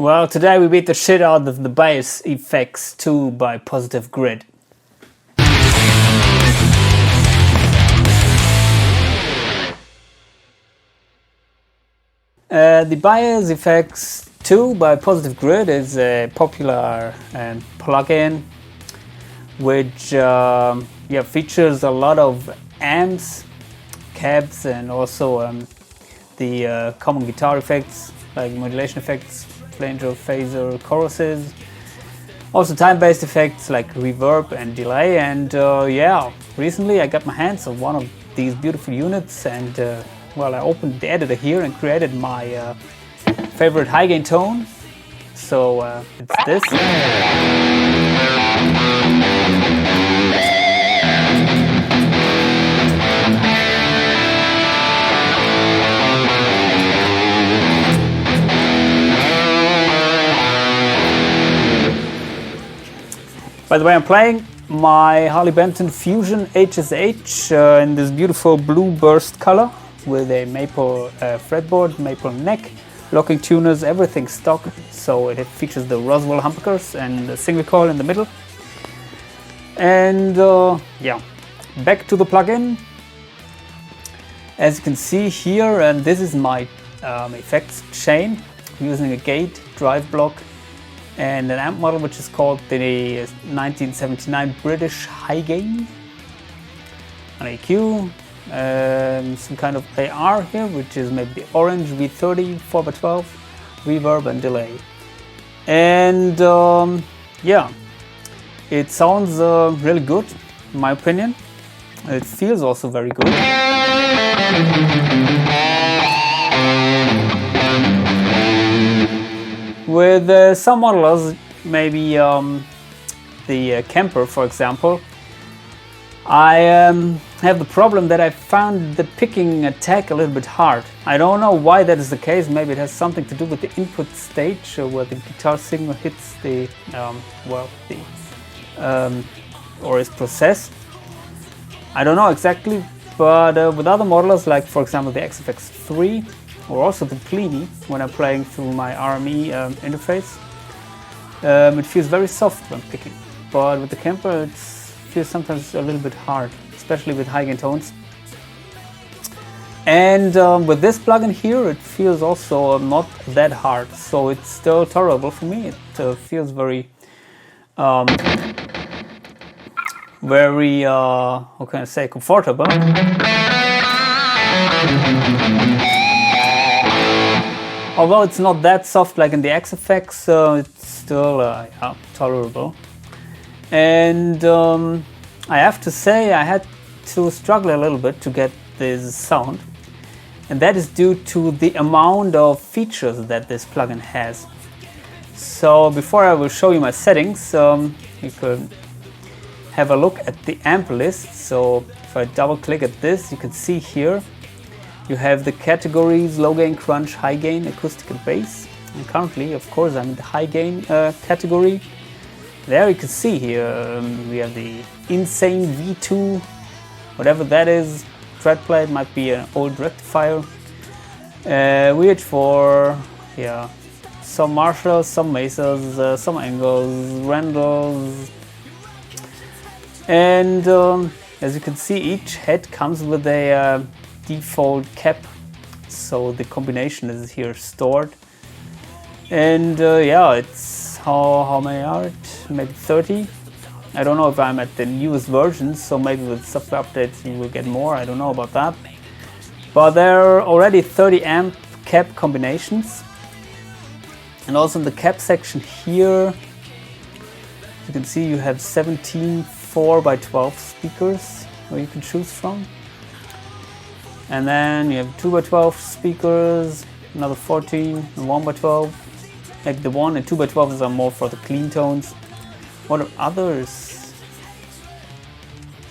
Well, today we beat the shit out of the BiasFx 2 by Positive Grid. The BiasFx 2 by Positive Grid is a popular plugin which features a lot of amps, cabs, and also the common guitar effects like modulation effects, flanger, phaser, choruses, also time-based effects like reverb and delay. And recently I got my hands on one of these beautiful units, and well, I opened the editor here and created my favorite high gain tone. So it's this. By the way, I'm playing my HarleyBenton Fusion HSH in this beautiful blue burst color with a maple fretboard, maple neck, locking tuners, everything stock. So it features the Roswell humbuckers and a single coil in the middle. And back to the plugin. As you can see here, and this is my effects chain. I'm using a gate, drive block, and an amp model which is called the 1979 British High Gain, an EQ, some kind of AR here, which is maybe the orange V30 4x12, reverb and delay. And it sounds really good in my opinion. It feels also very good. With some models, maybe the Camper for example, I have the problem that I found the picking attack a little bit hard. I don't know why that is the case. Maybe it has something to do with the input stage where the guitar signal hits the or is processed. I don't know exactly, but with other models like for example the XFX3 or also the Pliny, when I'm playing through my RME interface, it feels very soft when picking. But with the Camper, it feels sometimes a little bit hard, especially with high gain tones. And with this plugin here, it feels also not that hard, so it's still tolerable for me. It feels very, how can I say, comfortable. Although it's not that soft like in the XFX, it's still tolerable. And I have to say I had to struggle a little bit to get this sound. And that is due to the amount of features that this plugin has. So before I will show you my settings, you can have a look at the amp list. So if I double click at this, you can see here you have the categories: low gain, crunch, high gain, acoustic and bass. And currently, of course, I'm in the high gain category. There you can see here we have the Insane V2, whatever that is. Tread plate might be an old rectifier. Weird for some Marshalls, some Mesas, some Angles, Randalls. And as you can see, each head comes with a default cap, so the combination is here stored. And it's how many are it? Maybe 30. I don't know if I'm at the newest version, so maybe with software updates you will get more. I don't know about that. But there are already 30 amp cap combinations. And also in the cap section here, you can see you have 17 4x12 speakers where you can choose from. And then you have 2x12 speakers, another 14, and 1x12. Maybe the 1 and 2x12s are more for the clean tones. What are others?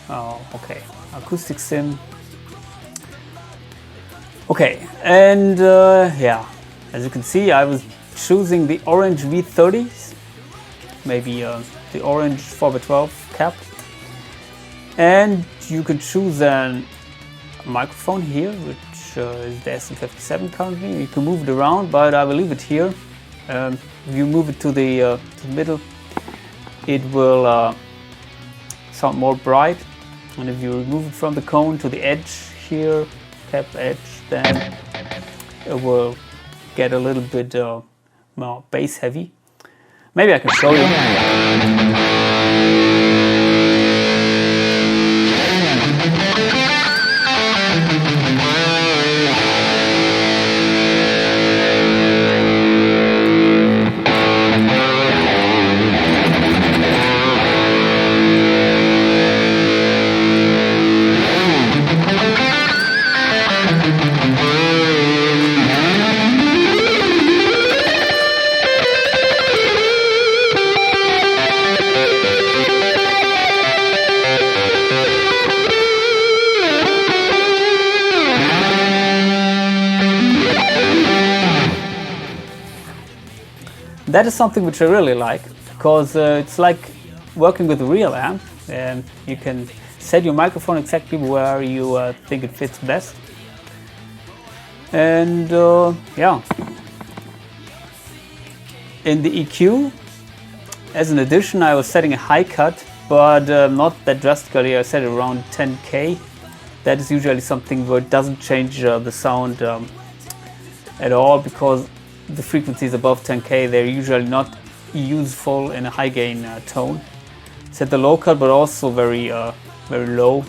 Oh, okay. Acoustic sim. Okay, and as you can see, I was choosing the orange V30s, maybe the orange 4x12 cap. And you can choose a microphone here, which is the SM57 currently. You can move it around, but I will leave it here. If you move it to the middle, it will sound more bright, and if you remove it from the cone to the edge here, cap edge, then it will get a little bit more bass heavy. Maybe I can show you. That is something which I really like, because it's like working with a real amp, and you can set your microphone exactly where you think it fits best. And yeah, in the EQ, as an addition, I was setting a high cut, but not that drastically. I set it around 10K. That is usually something where it doesn't change the sound at all, because the frequencies above 10K, they're usually not useful in a high gain tone. Set the low cut, but also very low.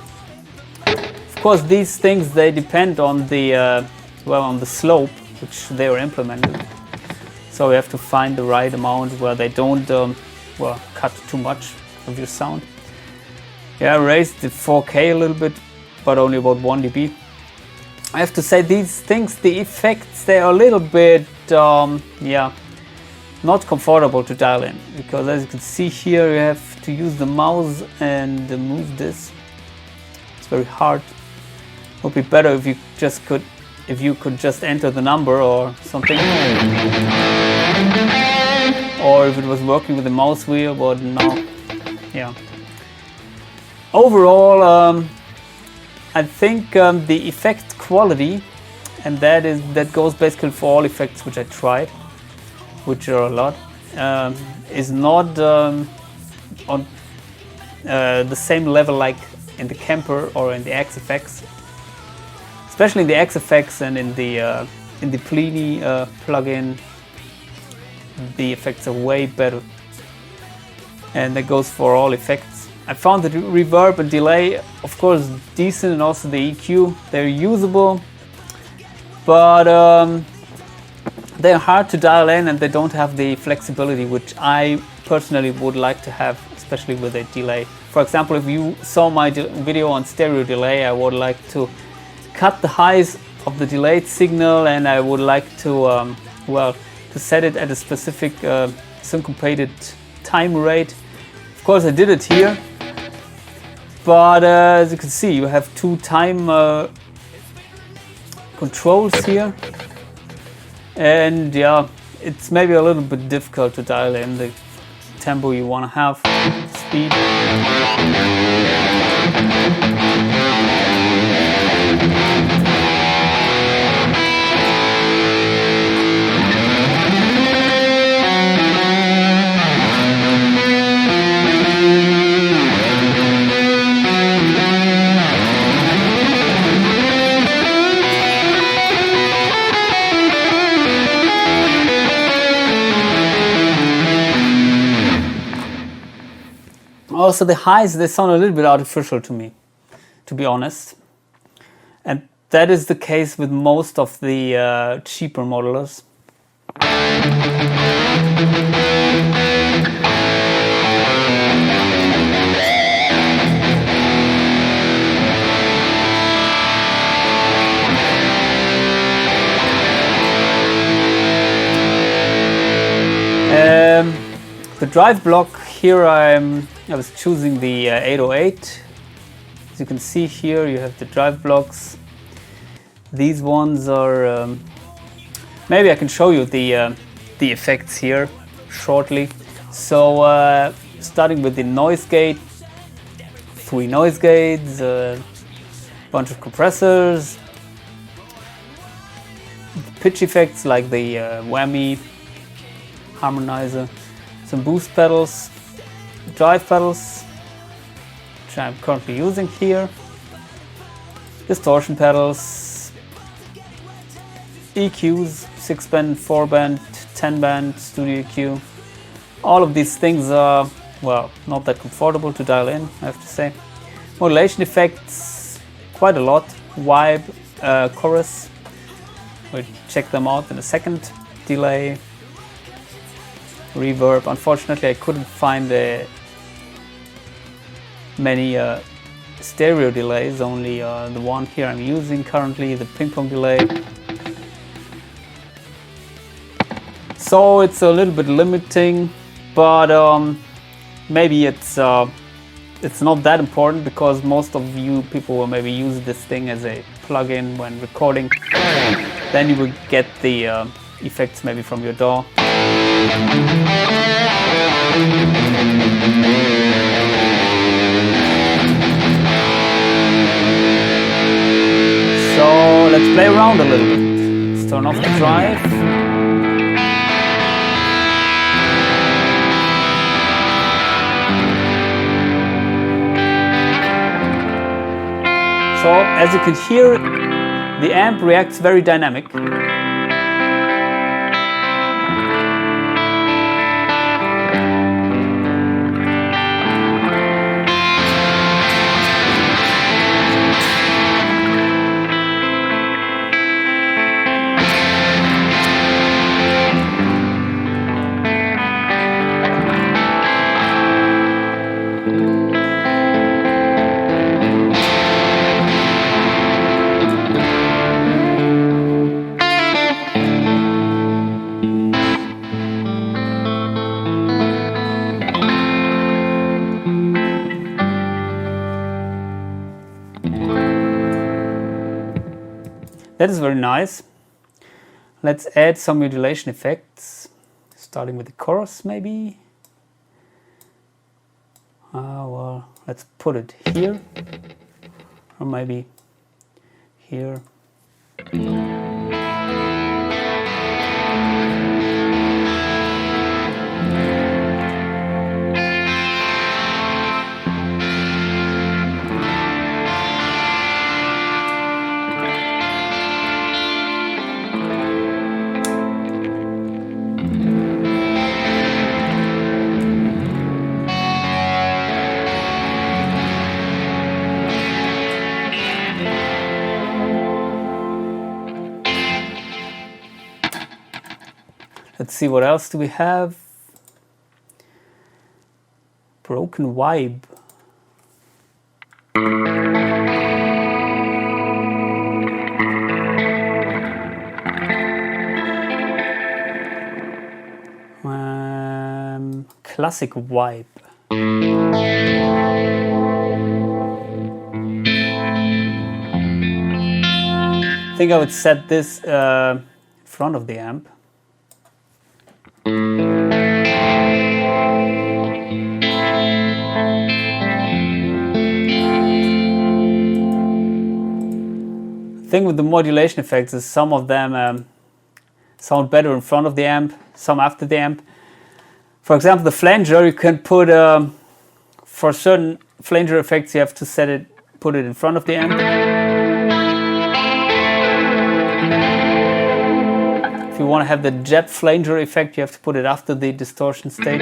Of course, these things, they depend on the on the slope which they are implemented. So you have to find the right amount where they don't cut too much of your sound. Yeah, I raised the 4K a little bit, but only about 1 dB. I have to say, these things, the effects, they are a little bit, not comfortable to dial in, because as you can see here, you have to use the mouse and move this. It's very hard. It would be better if you could just enter the number or something, or if it was working with the mouse wheel. But no, yeah. Overall, I think the effect quality, and that goes basically for all effects which I tried, which are a lot, is not on the same level like in the Camper or in the XFX. Especially in the XFX and in the Plini plugin, the effects are way better, and that goes for all effects. I found the reverb and delay, of course, decent, and also the EQ. They're usable, but they're hard to dial in, and they don't have the flexibility which I personally would like to have, especially with a delay. For example, if you saw my video on stereo delay, I would like to cut the highs of the delayed signal, and I would like to to set it at a specific syncopated time rate. Of course, I did it here, but as you can see, you have two time controls here, and yeah, it's maybe a little bit difficult to dial in the tempo you want to have, speed. Also, the highs, they sound a little bit artificial to me, to be honest. And that is the case with most of the cheaper modelers. The drive block here, I was choosing the 808. As you can see here, you have the drive blocks. These ones are, maybe I can show you the effects here shortly. So starting with the noise gate, 3 noise gates, a bunch of compressors, pitch effects like the whammy, harmonizer, some boost pedals, drive pedals, which I'm currently using here, distortion pedals, EQs, 6-band, 4-band, 10-band, studio EQ. All of these things are, well, not that comfortable to dial in, I have to say. Modulation effects, quite a lot. Vibe, chorus, we'll check them out in a second. Delay, reverb. Unfortunately, I couldn't find many stereo delays, only the one here I'm using currently, the ping pong delay. So it's a little bit limiting, but maybe it's not that important, because most of you people will maybe use this thing as a plugin when recording. Then you will get the effects maybe from your DAW. So let's play around a little bit. Let's turn off the drive. So, as you can hear, the amp reacts very dynamic. That is very nice. Let's add some modulation effects, starting with the chorus maybe. Well, let's put it here, or maybe here. Let's see, what else do we have? Broken vibe. Classic vibe. I think I would set this in front of the amp. The thing with the modulation effects is some of them sound better in front of the amp, some after the amp. For example, the flanger, you can put, for certain flanger effects, you have to put it in front of the amp. If you want to have the jet flanger effect, you have to put it after the distortion stage.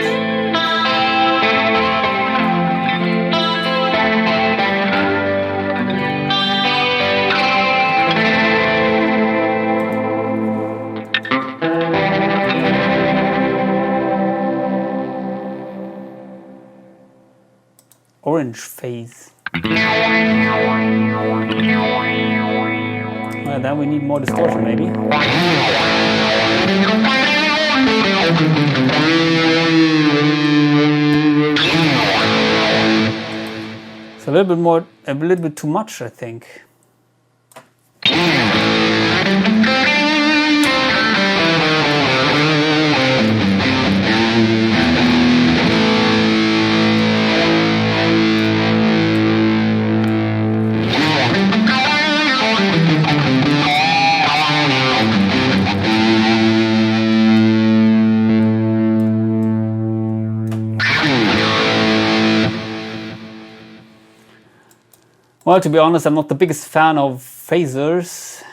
Orange phase. Well, then we need more distortion maybe. It's a little bit too much, I think. Well, to be honest, I'm not the biggest fan of phasers.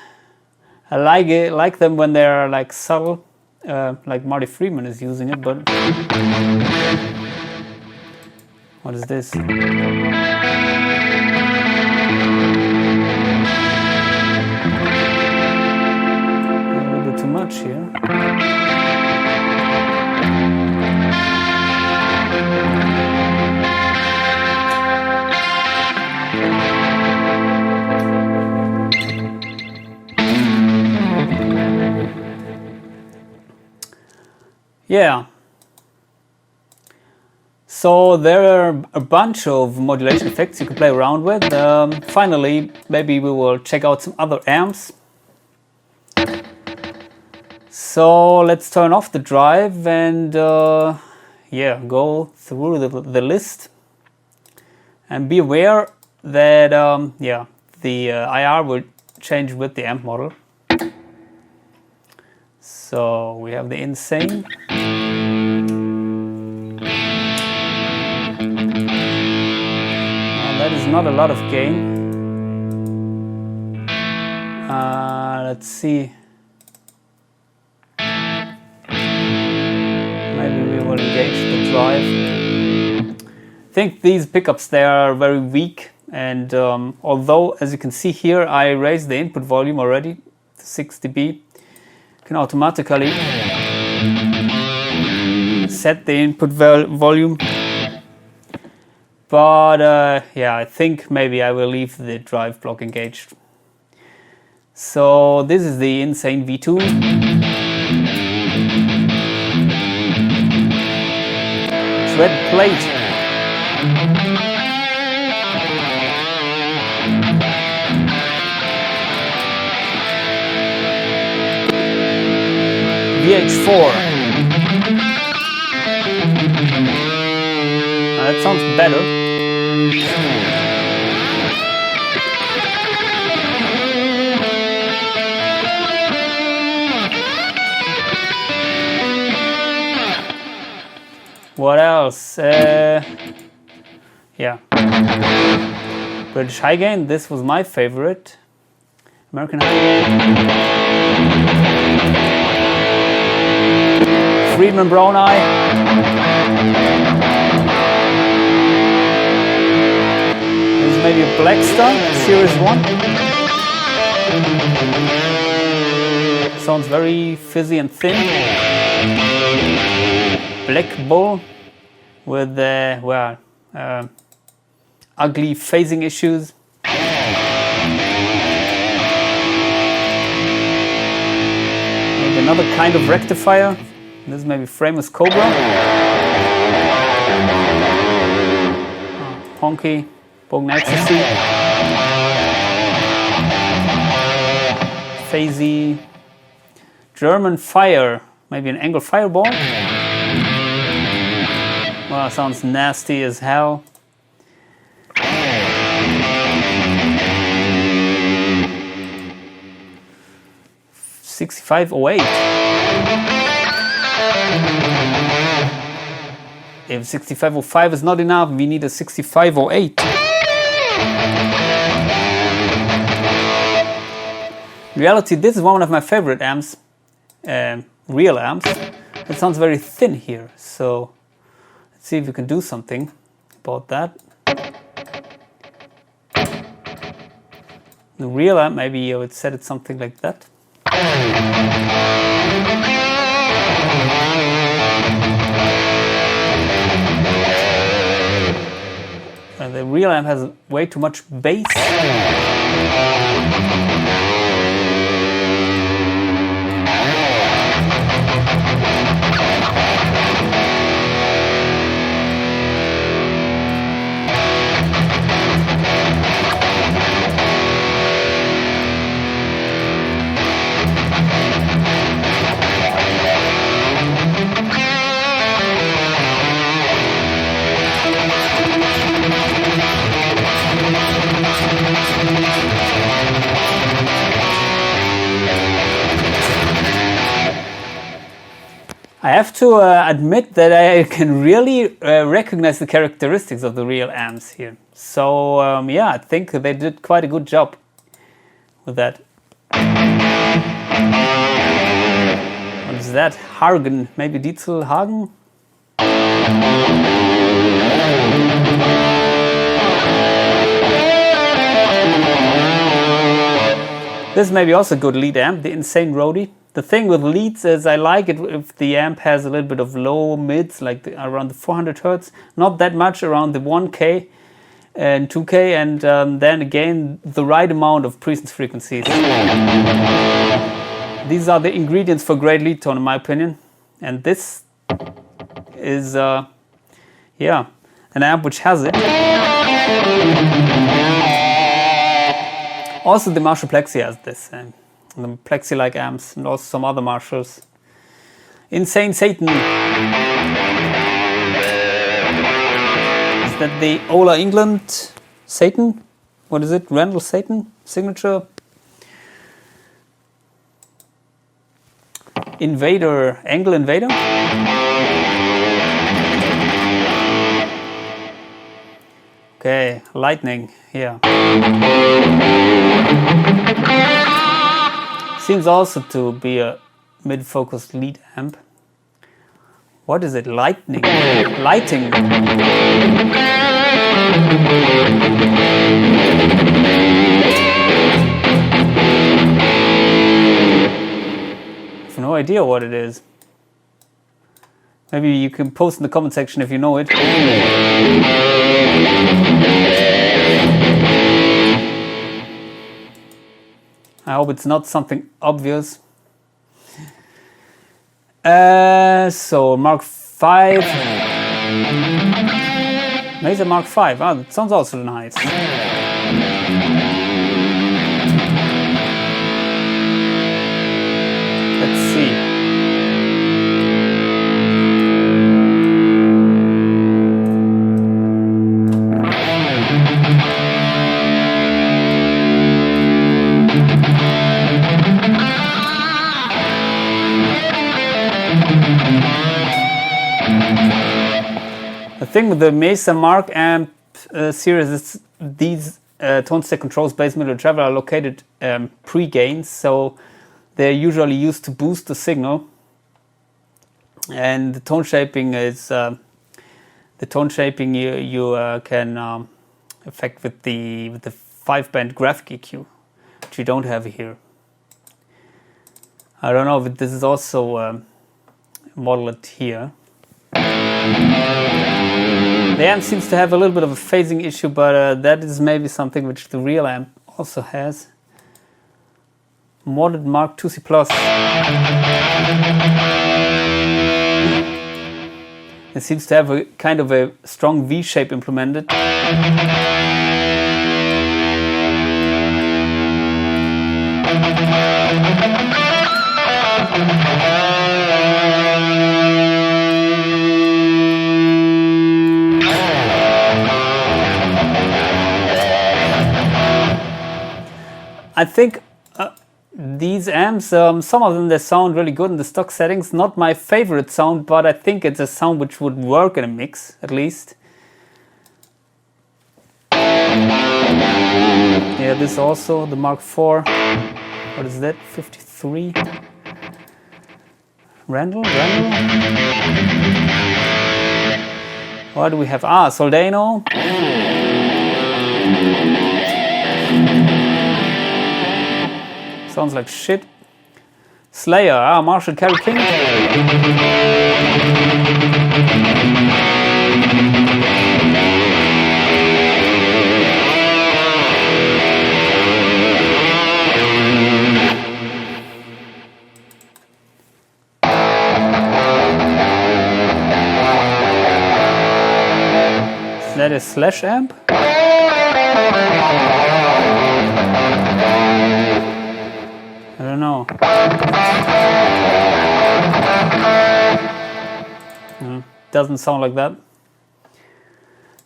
I like them when they're like subtle, like Marty Friedman is using it, but what is this? A little bit too much here. Yeah. So there are a bunch of modulation effects you can play around with. Finally, maybe we will check out some other amps. So let's turn off the drive and yeah, go through the list. And be aware that yeah, the IR will change with the amp model. So we have the Insane. That is not a lot of gain. Let's see. Maybe we will engage the drive. I think these pickups, they are very weak, and although, as you can see here, I raised the input volume already to 6 dB, can automatically set the input volume. But yeah, I think maybe I will leave the drive block engaged. So this is the Insane V2. Tread plate. VH4. That sounds better. What else? Yeah. British high gain. This was my favorite. American high gain. Friedman Brown Eye. This is maybe a Black Star, Series 1. Sounds very fizzy and thin. Black Bull with well, ugly phasing issues. Maybe another kind of rectifier. This is maybe Frameless Cobra. Honky, Bogen Ecstasy. Phasey. German Fire, maybe an Angle Fireball. Well, that sounds nasty as hell. $6508. If 6505 is not enough, we need a 6508. In reality, this is one of my favorite amps, real amps. It sounds very thin here, so let's see if we can do something about that. The real amp, maybe I would set it something like that. The real amp has way too much bass. have to admit that I can really recognize the characteristics of the real amps here. So yeah, I think they did quite a good job with that. What is that? Hagen, maybe Dietzel Hagen? This may be also a good lead amp, the Insane Roadie. The thing with leads is I like it if the amp has a little bit of low mids, like around the 400 Hertz, not that much, around the 1K and 2K, and then again the right amount of presence frequencies. These are the ingredients for great lead tone in my opinion, and this is yeah, an amp which has it. Also the Marshall Plexi has this, the Plexi-like amps, and also some other Marshalls. Insane Satan. Is that the Ola England Satan? What is it? Randall Satan signature? Invader, Angle Invader? Okay, Lightning here. Seems also to be a mid-focused lead amp. What is it? Lighting. I have no idea what it is. Maybe you can post in the comment section if you know it. I hope it's not something obvious. So Mark 5. Maybe Mark 5. Ah, that sounds also nice. Let's see. The thing with the Mesa Mark amp series is these tone stack controls based middle travel are located pre-gains, so they're usually used to boost the signal. And the tone shaping is you can affect with the 5-band graphic EQ, which you don't have here. I don't know if this is also modeled here. The amp seems to have a little bit of a phasing issue, but that is maybe something which the real amp also has. Modded Mark 2C Plus. It seems to have a kind of a strong V shape implemented. I think these amps, some of them, they sound really good in the stock settings. Not my favorite sound, but I think it's a sound which would work in a mix, at least. Yeah, this also, the Mark IV. What is that? 53? Randall? What do we have? Ah, Soldano. Sounds like shit. Slayer, ah, Marshall Carey King. Is that a Slash amp? I don't know. Doesn't sound like that.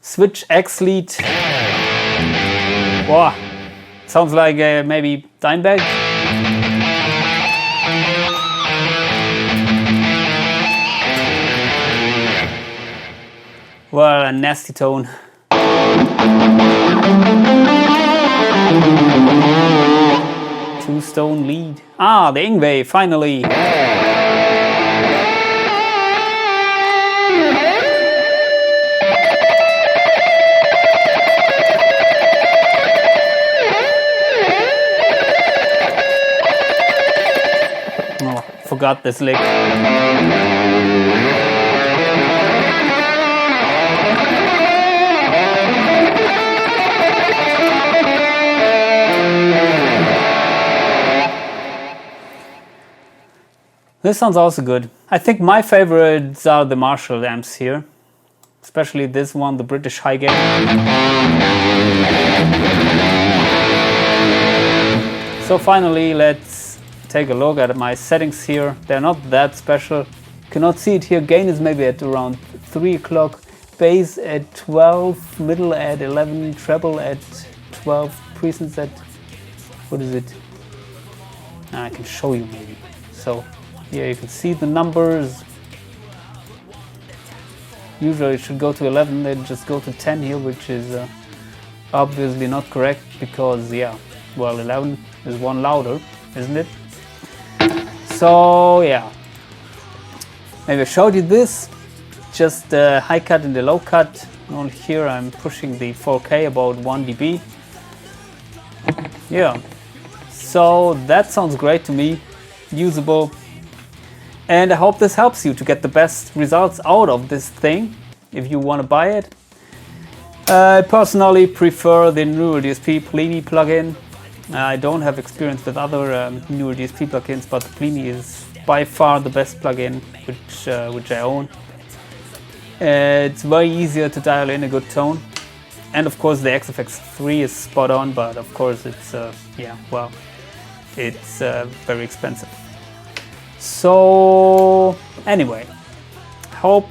Switch X lead. Wow. Sounds like maybe Dimebag. Well, a nasty tone. Two-stone lead. Ah, the Ingve, finally. Oh, forgot this lick. This sounds also good. I think my favorites are the Marshall amps here. Especially this one, the British high gain. So finally, let's take a look at my settings here. They're not that special. You cannot see it here. Gain is maybe at around 3 o'clock. Bass at 12, middle at 11, treble at 12, presence at, what is it? I can show you maybe. So here you can see the numbers. Usually it should go to 11, then just go to 10 here, which is obviously not correct because, yeah, well, 11 is one louder, isn't it? So, yeah. Maybe I showed you this, just the high cut and the low cut. Only here I'm pushing the 4K about 1 dB. Yeah, so that sounds great to me, usable. And I hope this helps you to get the best results out of this thing, if you want to buy it. I personally prefer the Neural DSP Plini plugin. I don't have experience with other Neural DSP plugins, but the Plini is by far the best plugin which I own. It's very easier to dial in a good tone. And of course the XFX 3 is spot on, but of course it's, yeah, well, it's very expensive. So anyway, hope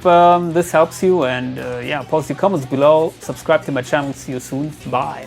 this helps you, and yeah, post your comments below, subscribe to my channel, see you soon, bye.